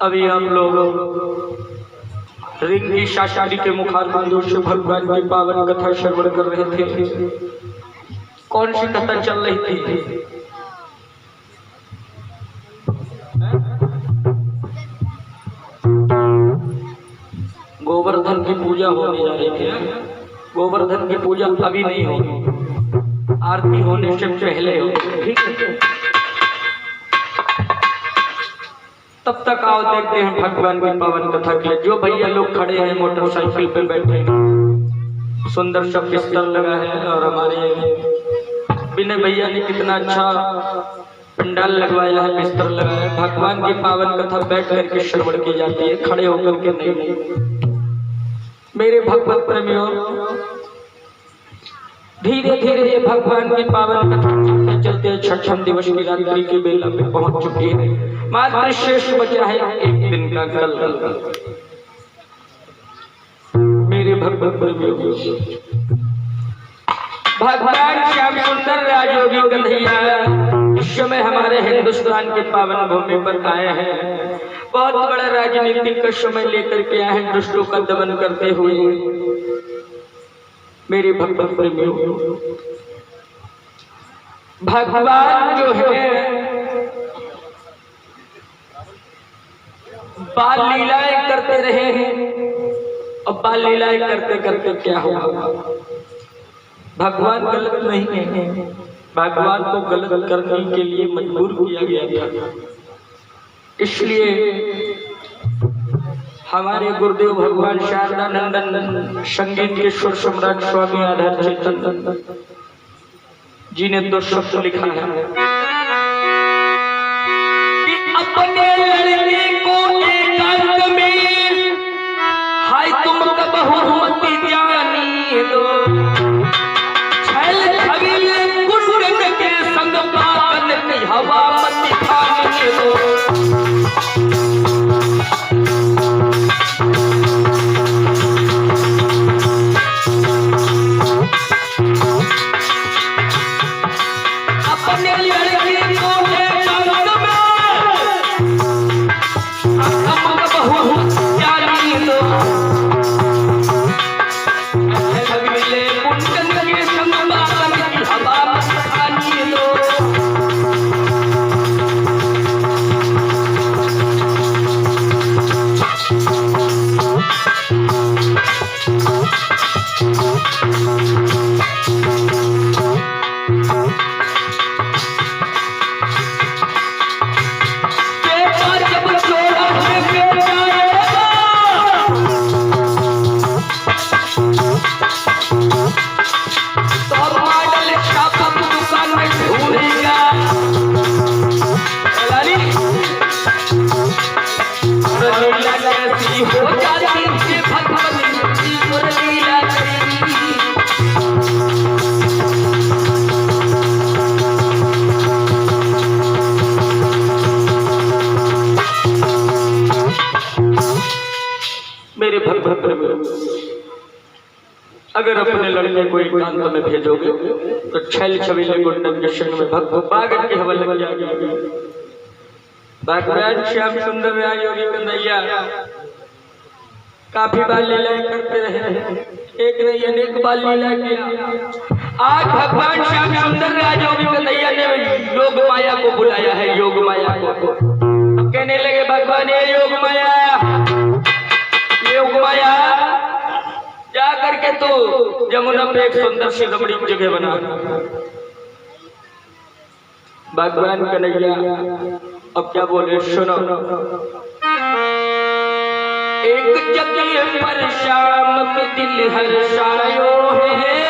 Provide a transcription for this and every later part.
अभी हम लोग ऋग्वेद शास्त्री के मुखारबिंदु से भगवान की पावन कथा श्रवण कर रहे थे। कौन सी कथा चल रही थी? गोवर्धन की पूजा होने जा रही थी। गोवर्धन की पूजा अभी नहीं होगी, आरती होने से पहले होगी। ठीक है, तब तक आओ देखते हैं भगवान की पावन कथा के। जो भैया लोग खड़े हैं मोटरसाइकिल पे बैठे, सुंदर सा बिस्तर लगा है और हमारे विनय भैया ने कितना अच्छा पंडाल लगवाया है, बिस्तर लगाया है। भगवान की पावन कथा बैठ करके श्रवण की जाती है, खड़े होकर के नहीं। मेरे भगवत प्रेमियों, धीरे धीरे ये भगवान की पावन कथा चलते छठम दिवस की रात्रि की बेला पे पहुंच चुकी है। मात्र शेष बचा है एक दिन का कल। मेरे भगवत प्रेमियों, भगवान श्याम सुंदर राजयोगी कन्हैया इस समय हमारे हिंदुस्तान के पावन भूमि पर आए हैं। बहुत बड़ा राजनीतिक का समय लेकर के आए हैं, दुष्टों का दमन करते हुए। मेरे भगवत प्रेमियों, भगवान जो है बाल लीलाएं करते रहे हैं, और बाल लीलाएं करते करते क्या हुआ? भगवान गलत नहीं है, भगवान को गलत करने के लिए मजबूर किया गया था। इसलिए हमारे गुरुदेव भगवान शारदानंदन संगीत के सुर सम्राट स्वामी आधार चेतन जी ने दो शब्द लिखा है कि अपने लड़के को एकांत में हाय तुम कब बहुमती जानी दो, छैल छबिल कुंडन के संग पावन की हवा मत खाने दो। मेरे भक्त अगर अपने लड़के को एकांत में भेजोगे तो छैल छबीले गुंडन के संग में भक्त पागल की हवा लग जाएगी। भगवान श्याम सुंदर राजयोगी कन्हैया काफी बार लीलाएं करते रहे, एक नहीं अनेक बार लीला किया। आज भगवान श्याम सुंदर राजयोगी कन्हैया ने योग माया को बुलाया है, योग माया को। कहने लगे भगवान ये योग माया जा करके तो यमुना पे एक सुंदर सी रमणीक जगह बना। भगवान कन्हैया अब क्या बोले सुनो। एक जगह पर श्याम के दिल हर्षायो है,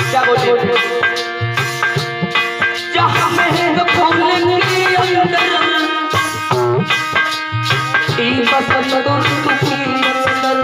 क्या बोले जहाँ महंग फूल के अंदर बसंत की अंदर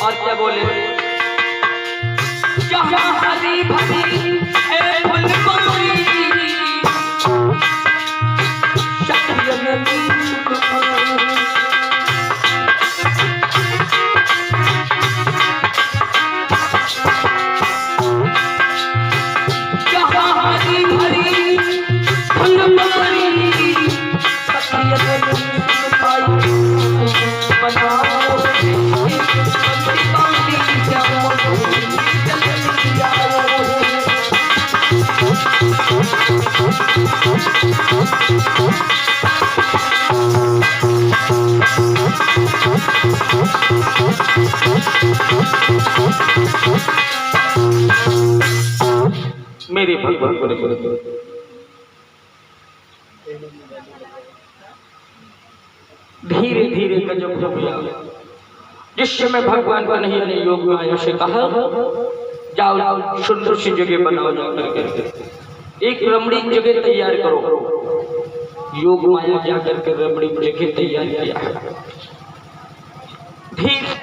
और क्या बोले जहाँ हरी भरी है फुलकोरी मेरे भगवान को धीरे धीरे गजब हो गया। जिस समय भगवान का नहीं ने योग माया से कहा जाओ सुंदर सी जगह बनाओ, जाकर एक रमणीक जगह तैयार करो। योग माया जाकर के रमणीक जगह तैयार किया। धीरे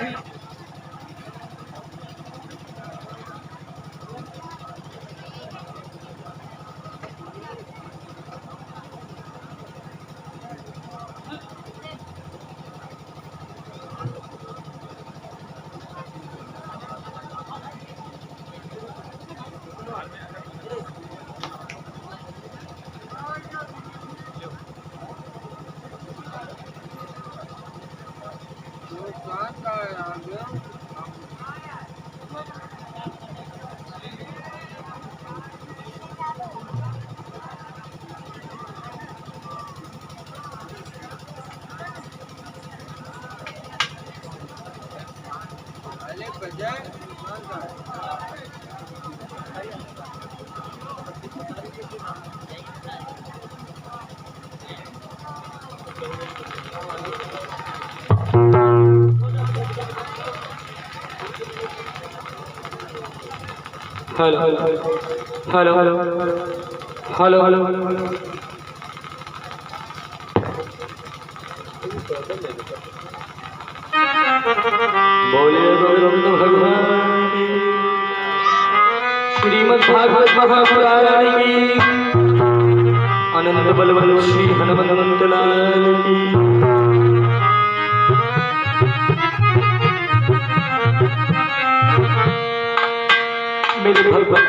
hello hello hello hello hello बोलिए गोविंद भगवान की, श्रीमद् भागवत महापुराण की, अनंत बलवंत श्री हनुमंत लाल की। मेरे भगवत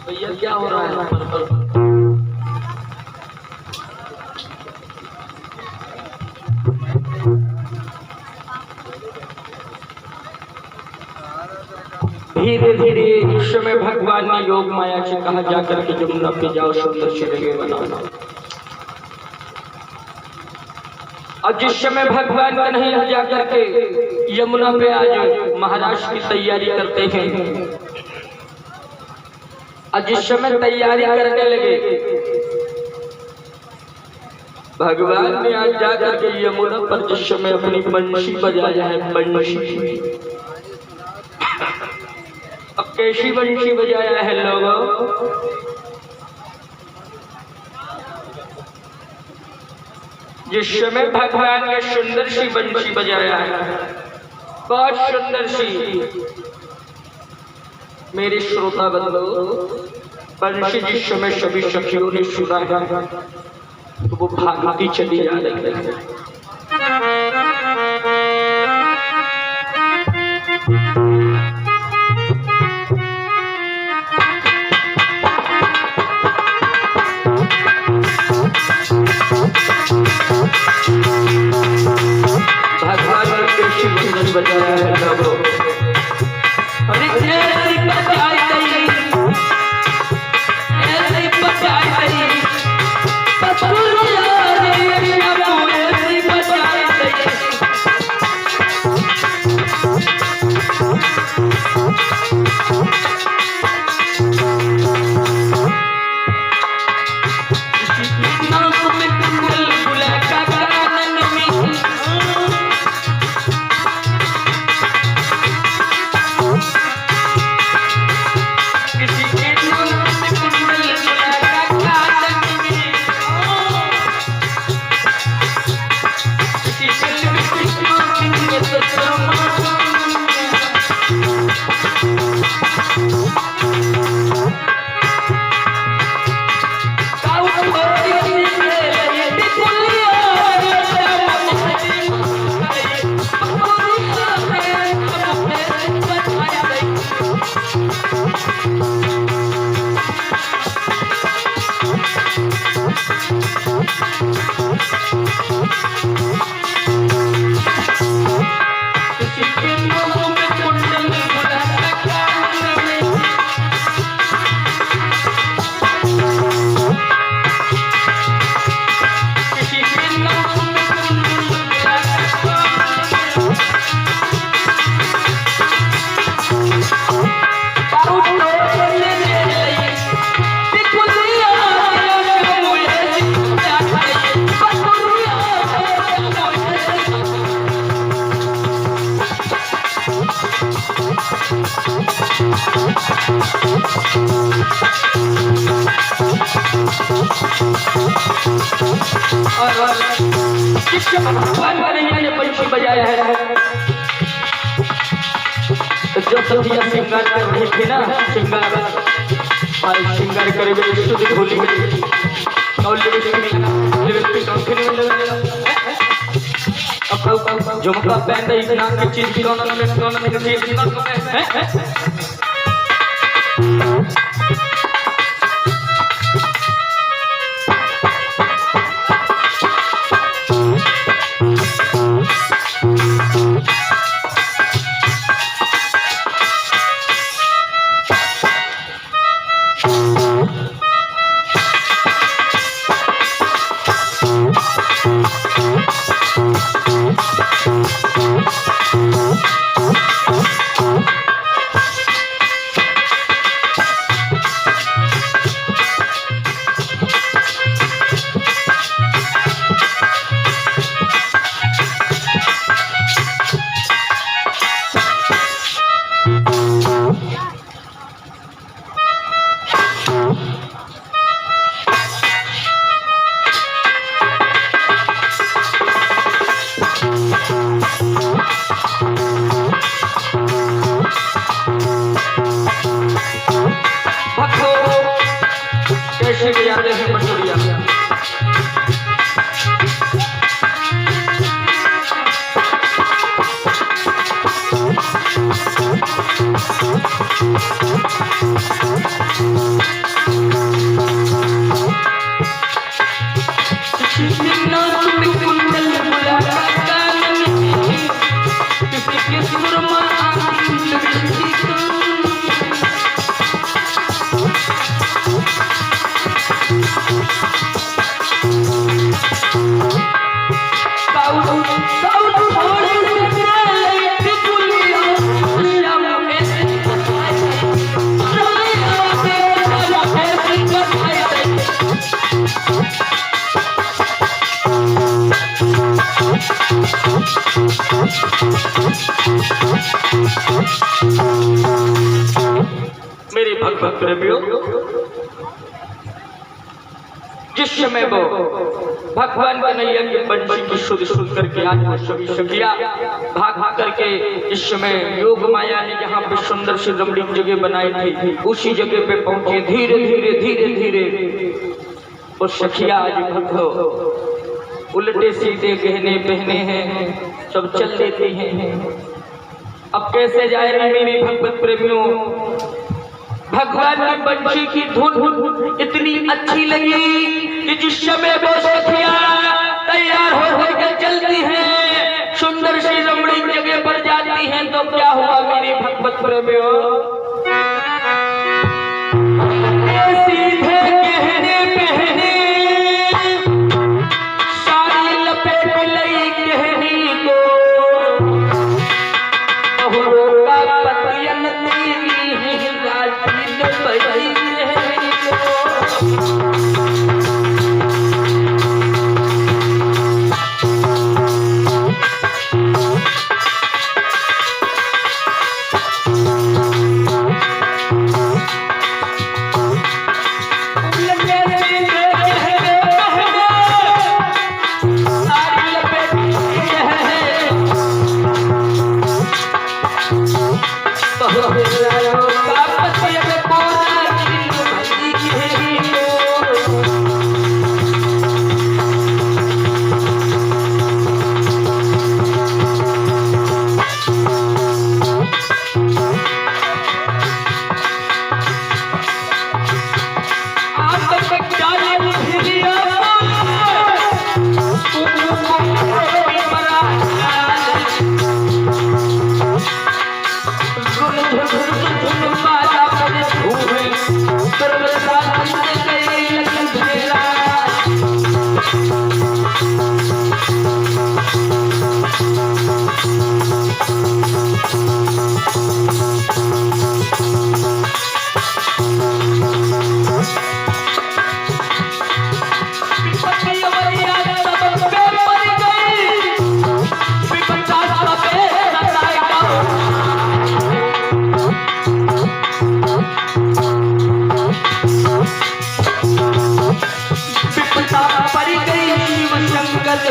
भैया क्या हो रहा है? धीरे धीरे इस समय भगवान ने योग माया से कहा जाकर के जमुना पे जाओ, सुंदर सी जगह बनाओ। और जिस समय भगवान का नहीं जाकर के यमुना पे आज महाराज की तैयारी करते हैं, और जिस समय तैयारी करने लगे भगवान ने आज जाकर के यमुना पर जिस समय अपनी बंशी बजाया है, बंशी अब कैसी बंशी बजाया है लोगों? जिस समय भगवान ने सुंदर सी बंशी बजाया है, बहुत सुंदर सी। मेरे श्रोता बंधु, बंशी जिस समय सभी सखियों ने सुना है तो वो भागती चली जा रही है। भगवान ने कैसी बंशी बजाया है लोगों? अरे ऐसी बजाई गई, ऐसी बजाई गई, और जिसके भगवान कन्हैया ने बंशी बजाया है, जो सतिया श्रृंगार कर रही थी ना, श्रृंगार करे हुए शुद्ध होली और झुमका पहन रही नाक की चीज कैसे बजाते हैं बंसुरिया। मेरे भक्त प्रेमियों, जिस समय वो भगवान कन्हैया के बंशी की सुध सुन करके आज वो सभी सखिया भाग भाग करके इस समय योग माया ने जहाँ पे सुंदर सी रमणीक जगह बनाई थी उसी जगह पे पहुंचे। धीरे धीरे धीरे धीरे वो सखिया आज भक्तो उल्टे सीधे गहने पहने हैं, सब चल देती हैं। अब कैसे जाए मेरे भगवत प्रेमियों, भगवान की बंशी की धुन इतनी अच्छी लगी कि जिस समय वो सखिया तैयार हो होकर चलती हैं, सुंदर सी रमणीक जगह पर जाती हैं, तो क्या हुआ मेरे भगवत प्रेमियों, सीधे गहने पहने साड़ी लपेट लई गहनी को, बहुरों का पतियन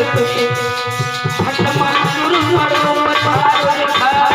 करती हनुमान गुरु मरो पधारो खाए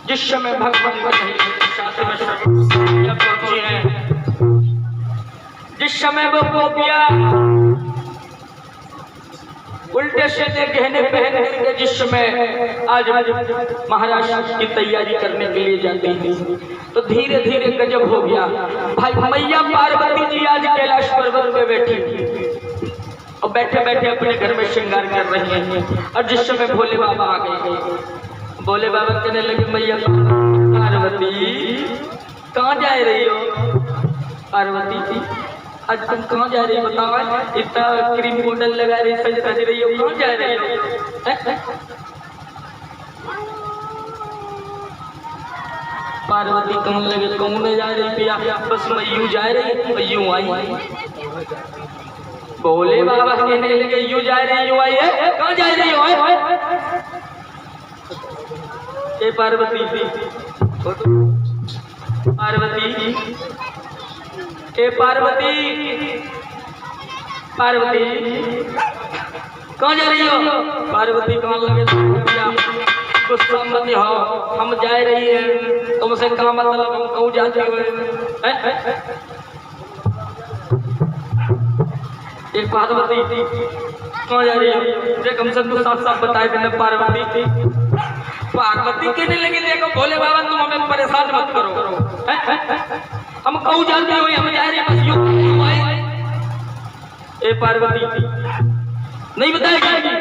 जिस समय भगवान पहुंची है, जिस समय वो गोपियां उल्टे सीधे गहने पहन करके जिस समय आज महाराज की तैयारी करने के लिए जाती है, तो धीरे धीरे गजब हो गया। भाई मैया पार्वती जी आज कैलाश पर्वत में बैठी और बैठे बैठे अपने घर में श्रृंगार कर रहे हैं। और जिस समय भोले बाबा आ गए, भोले बाबा कहने लगे मैया पार्वती कहाँ जा रही हो? पार्वती जी आज तुम कहाँ जा रही हो बताओ? इतना क्रीम पाउडर लगा रही, सज रज रही हो, कहाँ जा रही हो? पार्वती कहने लगे कौन में जा रही पिया? बस मैं यूं जा रही, यूं आई। भोले बाबा कहने लगे यूं जा रही, यूं आई है, कहाँ जा रही हो? ए पार्वती पार्वती ए पार्वती पार्वती कहाँ जा रही हो? पार्वती कहाँ लगे गुस्सा मत हो, हम जा रही है, तुमसे कहाँ मतलब, हम कहूँ जाते हुए। ए पार्वती कौन जा रही है? देख हमसे तू साफ साफ बताए देना पार्वती कहने लगी देखो भोले बाबा तुम हमें परेशान मत करो। हम कहूँ जानते हो हम जा रहे बस यूं ए पार्वती नहीं बताएगी।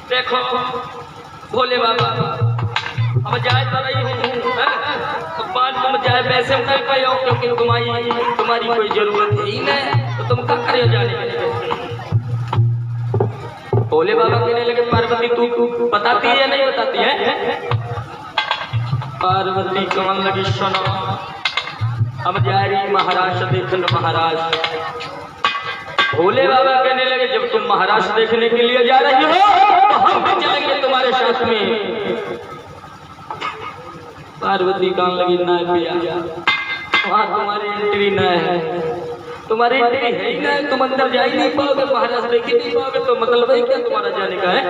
देखो भोले बाबा अब जाए तो नहीं हूँ बात तुम जाए वैसे नहीं पाओ क्योंकि तुम्हारी कोई जरूरत ही नहीं तो तुम क्या करे जाने। भोले बाबा कहने लगे पार्वती तू बताती है या नहीं बताती है? पार्वती कहने लगी सुनो हम जा रही महाराज देखने महाराज। भोले बाबा कहने लगे जब तुम महाराज देखने के लिए जा रही हो तो हम भी चलेंगे तुम्हारे साथ में। पार्वती कहने लगी ना पिया वहाँ तुम्हारी एंट्री न है, तुम्हारी एंट्री है ही ना, तुम अंदर जा ही नहीं पाओगे, महाराज देख ही नहीं पाओगे, तो मतलब है क्या तुम्हारा जाने का है?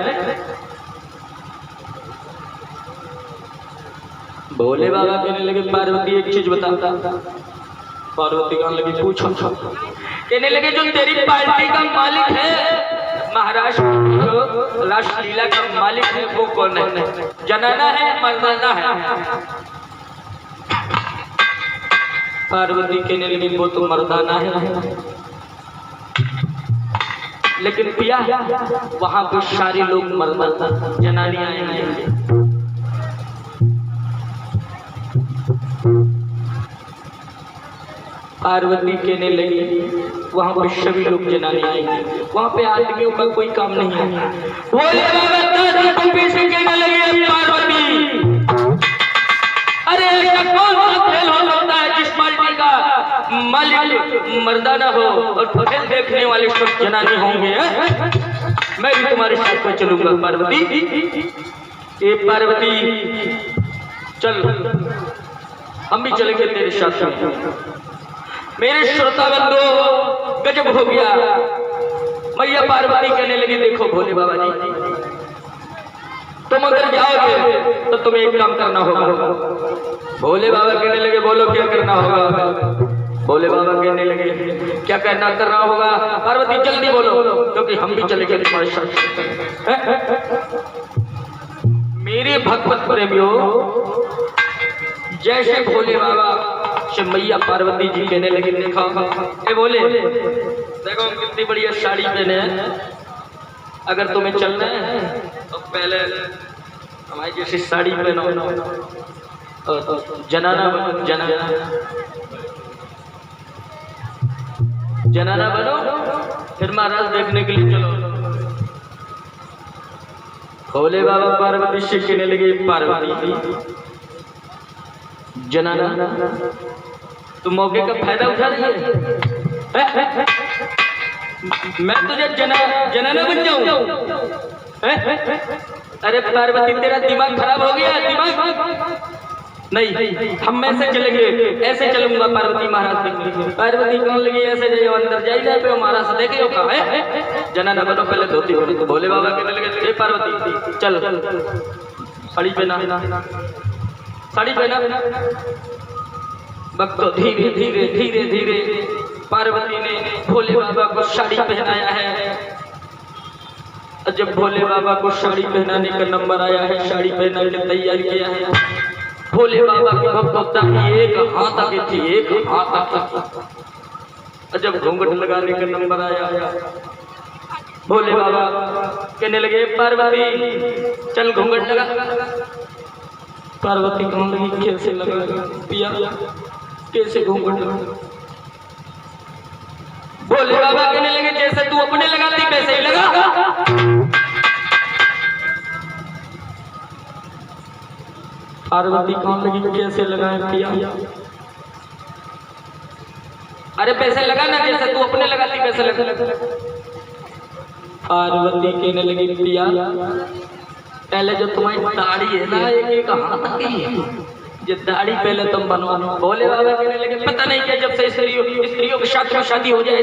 भोले बाबा कहने लगे पार्वती एक चीज बताता। पार्वती कहने लगी पूछो। कहने लगे जो तेरी पार्टी का मालिक है महाराष्ट्र रासलीला का मालिक है वो कौन है? जनाना है मर्दाना है? पार्वती कहने लगी वो तो मर्दाना है लेकिन पिया वहां पर सारे लोग मर्दाना जनानियां आएंगे। पार्वती कहने लगी वहां पर सभी लोग जनाने आएंगे, वहां पे आदमियों का कोई काम नहीं है। भोले बाबा पीछे कहने लगे पार्वती अरे ऐसा कौन सा खेल होता है जिस पार्टी का मालिक मर्दाना हो और खेल देखने वाले सब जनाने होंगे? मैं भी तुम्हारे साथ में चलूंगा पार्वती। ये पार्वती चल हम भी चलेंगे तेरे साथ में। मेरे श्रोता बंधु गजब हो गया। मैया पार्वती कहने लगी देखो भोले बाबा जी तुम अगर जाओगे तो तुम्हें एक काम करना होगा। भोले बाबा कहने लगे बोलो क्या करना होगा? भोले बाबा कहने लगे क्या करना होगा? पार्वती जल्दी बोलो क्योंकि हम भी चलेंगे तुम्हारे साथ। मेरे भगवत प्रेमियों जैसे भोले बाबा से मैया पार्वती जी कहने लगी देखा ए बोले देखो कितनी बढ़िया साड़ी पहने हैं, अगर तुम्हें चलना है तो पहले हमारी जैसी साड़ी पहनो, जनाना बनो, जनाना बनो, फिर महाराज देखने के लिए चलो। भोले बाबा पार्वती से कहने लगे पार्वती जनाना तुम मौके का फायदा उठा रही है? मैं तुझे जनाना बन जाऊं? अरे पार्वती तेरा दिमाग खराब हो गया? दिमाग नहीं हम ऐसे चलेंगे, ऐसे चलूंगा पार्वती महाराज देखने। पार्वती कहने लगी ऐसे जाइए अंदर जाइए पे महाराज देखे कहा है जनाना बनो पहले धोती बनो। तो भोले बाबा कहने लगे पार्वती चल साड़ी पहना, साड़ी पहना। भक्तों धीरे धीरे धीरे धीरे पार्वती ने भोले बाबा को साड़ी पहनाया है। जब भोले बाबा को साड़ी पहनाने का नंबर आया है, साड़ी पहनाने का तैयार किया है, भोले बाबा की भक्तों एक हाथ आगे थी, एक हाथ आगे। जब घूंघट लगाने का नंबर आया भोले बाबा कहने लगे पार्वती चल घूंघट लगा। पार्वती कहने लगी कैसे लगा पिया, कैसे घूंघट लगा? भोले बाबा कहने लगे जैसे तू अपने लगाती वैसे ही लगा। पार्वती कहने लगी कैसे लगाए पिया? अरे पैसे लगा ना, जैसे तू अपने लगाती वैसे लगा। पार्वती कहने लगी पिया पहले जो तुम्हारी दाढ़ी है ना एक हाथ की ये दाढ़ी पहले तुम बनवाओ। भोले बाबा कहने लगे पता नहीं क्या जब से स्त्रियों के साथ शादी हो जाए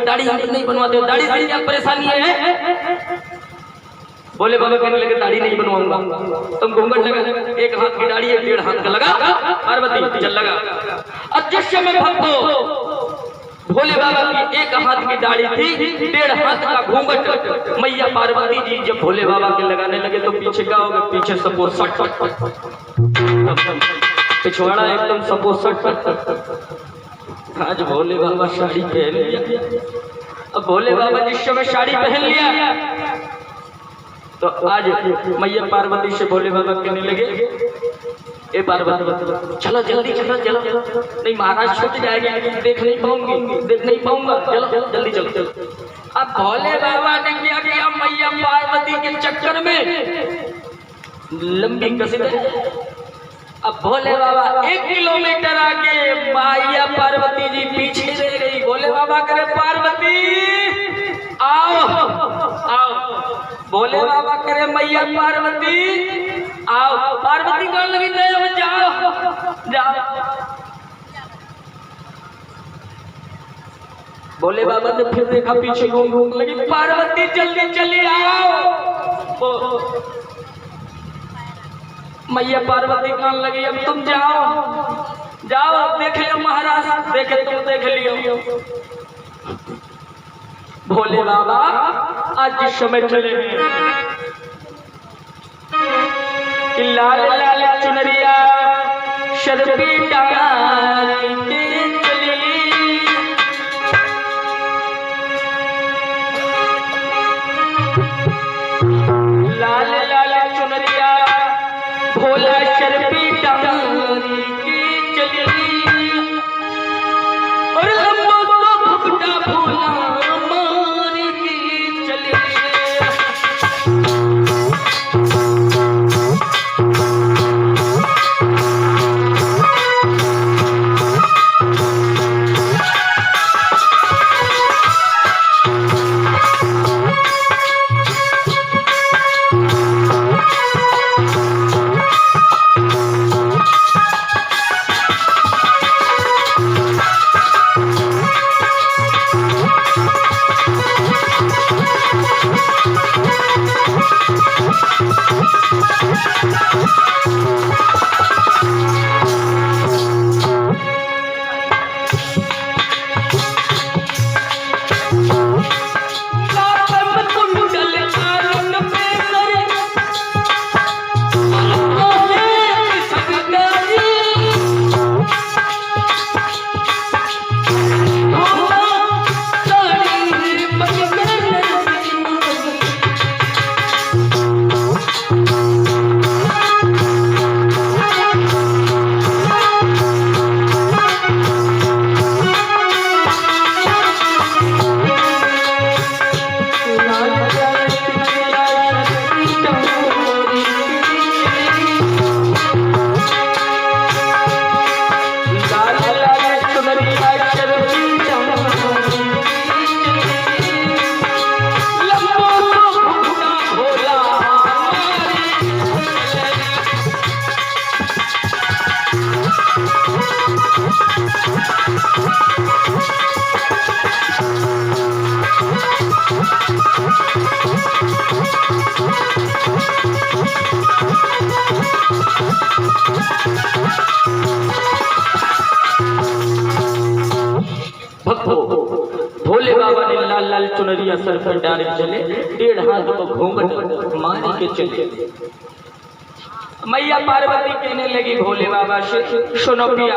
दाढ़ी नहीं बनवाते हो, दाढ़ी से क्या परेशानी है? भोले बाबा कहने लगे दाढ़ी नहीं बनवाऊंगा, तुम घूंघट लगा, एक हाथ की दाढ़ी एक डेढ़ हाथ का लगा। पार्वती चल लगा। अब जिस समय भक्तों भोले बाबा की एक हाथ की दाढ़ी थी, 1.5 हाथ का घूंघट। मैया पार्वती जी जब भोले बाबा के लगाने लगे तो पीछे क्या होगा, पीछे सपोर्ट सट पिछवाड़ा एकदम सपोर्ट सट। आज भोले बाबा साड़ी पहन लिया। अब भोले बाबा जिस समय साड़ी पहन लिया तो आज मैया पार्वती से भोले बाबा कहने लगे, ए पार्वती चलो जल्दी चलो चलो, नहीं महाराज छूट जाएगा, देख नहीं पाऊंगा, चलो जल्दी चलो। अब भोले बाबा ने क्या किया, मैया पार्वती के चक्कर में लंबी कसरत। अब भोले बाबा 1 किलोमीटर आगे, मैया पार्वती जी पीछे रह गई। भोले बाबा करे पार्वती आओ आओ, भोले बाबा करे मैया पार्वती आओ। पार्वती कहने लगी नहीं, जाओ जाओ। भोले बाबा ने फिर देखा, पीछे घूम लगी, पार्वती जल्दी चली आओ। मैया पार्वती कहने लगी अब तुम जाओ जाओ, देख लियो महाराज, देखे तुम देख लियो। भोले बाबा आज जिस समय चले कि लाल लाल चुनरिया शर्फी डाल के चली, लाल लाल चुनरिया भोला शर्फी डाल के चली, और लंबा तो भुगटा भोला भोले बाबा ने लाल लाल चुनरिया सर पर डाल चले, 1.5 हाथ को घूंघट मार के चले। मैया पार्वती कहने लगी भोले बाबा से, सुनो पिया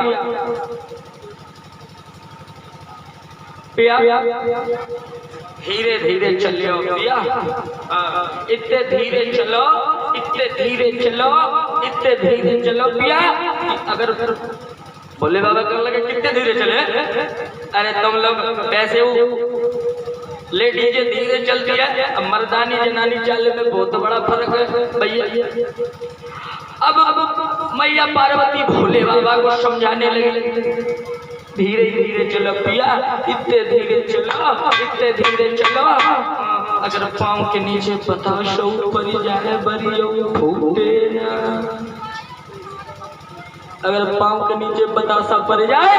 पिया, धीरे धीरे चलियो पिया, इतने धीरे चलो, इतने धीरे चलो, इतने धीरे चलो पिया। अगर भोले बाबा कहने लगे कितने धीरे चले, अरे तुम लोग ऐसे लेडीज धीरे चलती है, अब मर्दानी जनानी चाल में बहुत बड़ा फर्क है भैया। अब मैया पार्वती भोले बाबा को समझाने लगे, धीरे धीरे चलो पिया, इतने धीरे चलो, इतने धीरे चलो। अगर पाँव के नीचे बताशो ऊपर जाए बरियो फूटे ना, अगर पाँव के नीचे बतासा पड़ जाए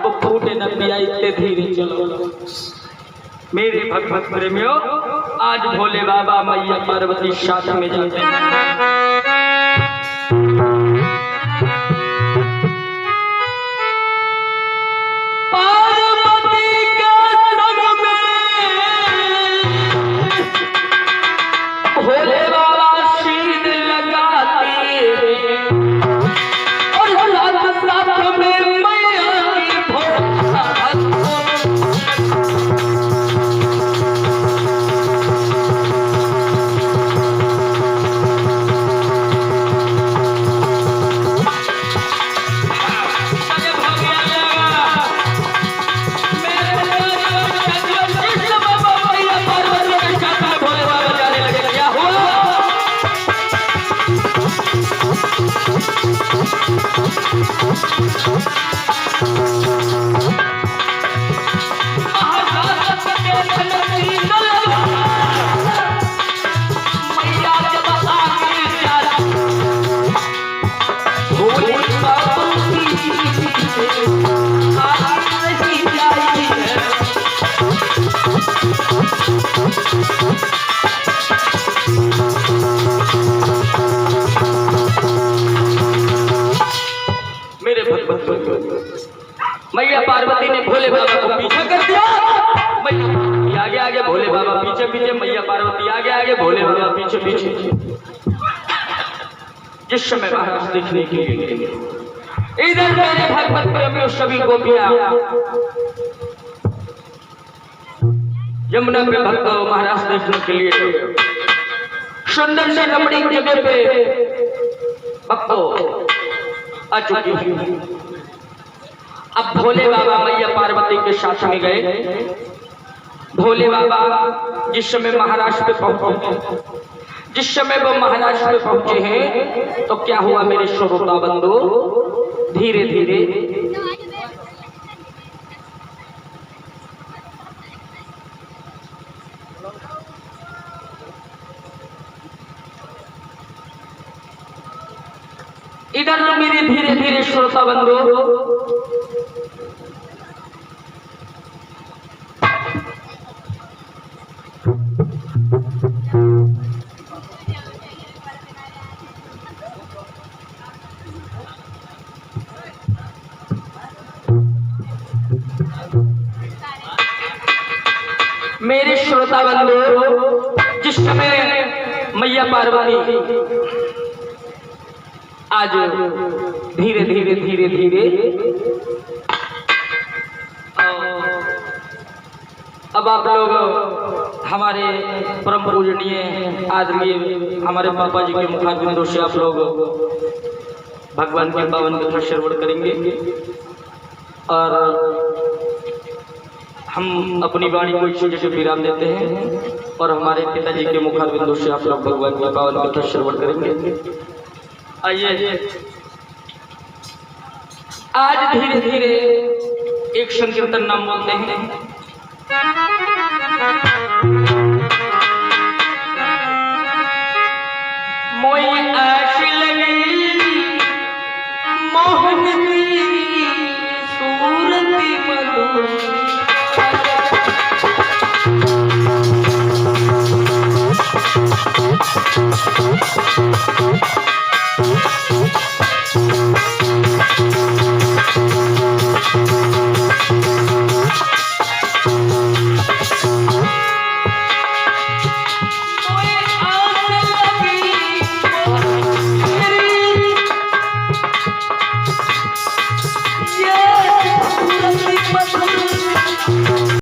तो फूटे न पिया, इतने धीरे चलो। मेरे भक्त प्रेमियों, आज भोले बाबा मैया पार्वती साथ में जाते हैं। पार्वती जिस समय महाराज देखने के लिए इधर मेरे भगवत प्रेमियों सभी गोपियां यमुना पे भक्त महाराज देखने के लिए सुंदर से रमणीक जगह पे भक्तों आ चुकी है। अब भोले बाबा मैया पार्वती के साथ में गए। भोले बाबा जिस समय महाराज पे पहुंचे, जिस समय वो महाराज पे पहुंचे हैं तो क्या हुआ मेरे श्रोता बंधु, धीरे धीरे इधर मेरे धीरे धीरे श्रोता बंधु मेरे श्रोता बंधु जिस समय मैया पार्वती आज धीरे धीरे धीरे धीरे अब आप लोग हमारे परम पूजनीय आदरणीय हमारे पापा जी के मुखारबिंदों से आप लोग भगवान के पावन कथा श्रवण करेंगे और हम अपनी वाणी को इसी जगह विराम देते हैं और हमारे पिताजी के मुखारबिंदों से आप लोग भगवान के पावन कथा श्रवण करेंगे। आइए आज धीरे धीरे एक संकीर्तन नाम बोलते हैं।